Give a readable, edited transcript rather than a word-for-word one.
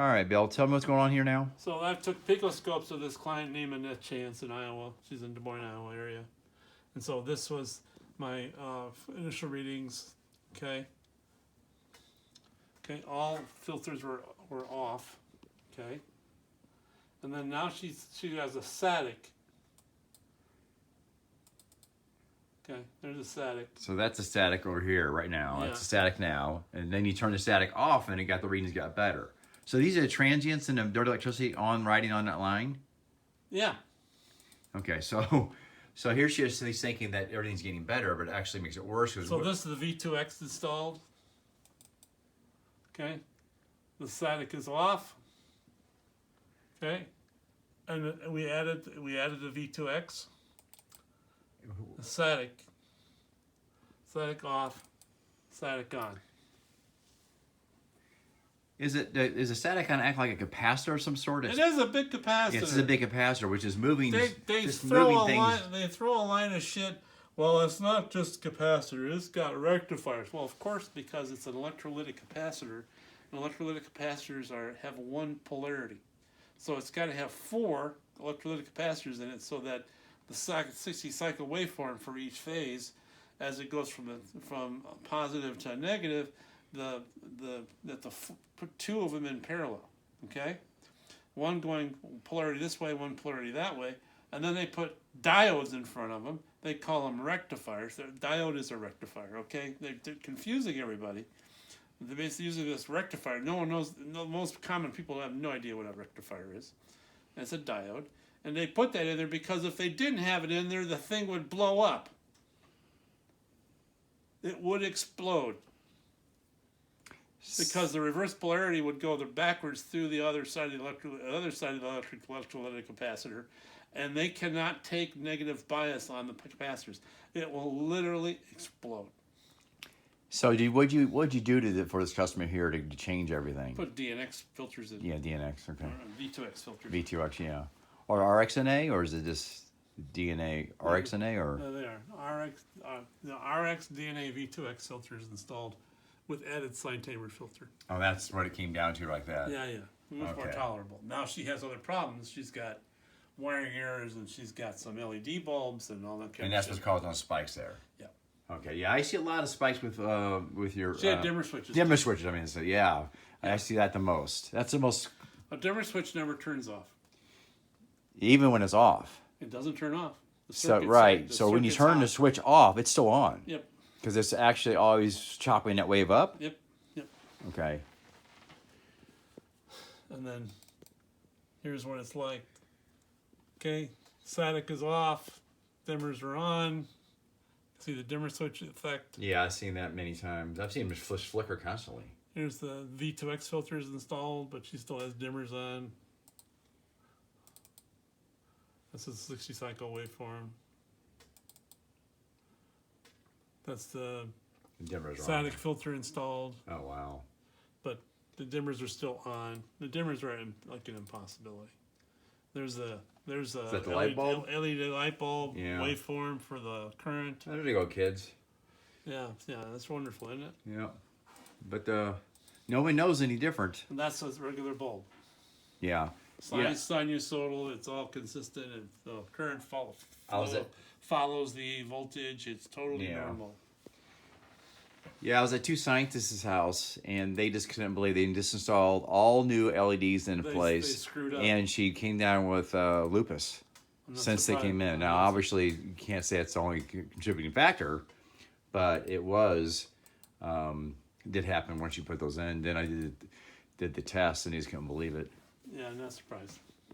All right, Bill, tell me what's going on here now. So I took picoscopes of this client named Annette Chance in Iowa. She's in Des Moines, Iowa area. And so this was my initial readings. Okay. Okay, all filters were off. Okay. And then now she has a static. Okay, there's a static. So that's a static over here right now. Yeah. That's a static now. And then you turn the static off and the readings got better. So these are the transients and the direct electricity on riding on that line? Yeah. Okay, so here she is thinking that everything's getting better, but it actually makes it worse. So this is the V2X installed. Okay. The static is off. Okay. And we added the V2X. The static off, static on. Is a static kind of act like a capacitor of some sort? It is a big capacitor. It's a big capacitor, which is moving. They just throw moving things. They throw a line of shit. Well, it's not just capacitor. It's got rectifiers. Well, of course, because it's an electrolytic capacitor, and electrolytic capacitors have one polarity, so it's got to have 4 electrolytic capacitors in it, so that the 60 cycle waveform for each phase, as it goes from positive to negative, put 2 of them in parallel. Okay, one going polarity this way, one polarity that way, and then they put diodes in front of them. They call them rectifiers. The diode is a rectifier. Okay, they're confusing everybody. They're basically using this rectifier. No one knows. Most common people have no idea what a rectifier is. And it's a diode. And they put that in there because if they didn't have it in there, the thing would blow up. It would explode. Because the reverse polarity would go backwards through the other side of the electrolytic capacitor, and they cannot take negative bias on the capacitors. It will literally explode. So what'd you do for this customer here to change everything? Put DNX filters in. Yeah, DNX. Okay. V2X filters. V2X, yeah. Or RXNA, or is it just DNA RXNA, or? No, they are the RX DNA V2X filters installed with added sine tamer filter. Oh, that's what it came down to, like that. Yeah, much more tolerable. Now she has other problems. She's got wiring errors, and she's got some LED bulbs and all that kind of shit. And that's what's causing those spikes there. Yeah. Okay. Yeah, I see a lot of spikes with your. She had dimmer switches. Dimmer switches. I mean, so yeah, I see that the most. That's the most. A dimmer switch never turns off. Even when it's off. It doesn't turn off. So right. So when you turn the switch off, it's still on. Yep. Because it's actually always chopping that wave up. Yep. Okay. And then here's what it's like. Okay, static is off, dimmers are on. See the dimmer switch effect. Yeah, I've seen that many times. I've seen them flicker constantly. Here's the V2X filters installed, but she still has dimmers on. This is 60 cycle waveform. That's the static filter installed. Oh, wow. But the dimmers are still on. The dimmers are like an impossibility. There's a is that the light bulb? LED light bulb waveform for the current. There you go, kids. Yeah, that's wonderful, isn't it? Yeah. But nobody knows any different. And that's a regular bulb. Yeah. Sinusoidal, it's all consistent, and the current follows the voltage. It's totally normal. Yeah, I was at 2 scientists' house, and they just couldn't believe they just installed all new LEDs in place. They screwed up. And she came down with lupus since they came in. Now, obviously, you can't say it's the only contributing factor, but it was. Did happen once you put those in. Then I did the test, and he just couldn't believe it. Yeah, I'm not surprised.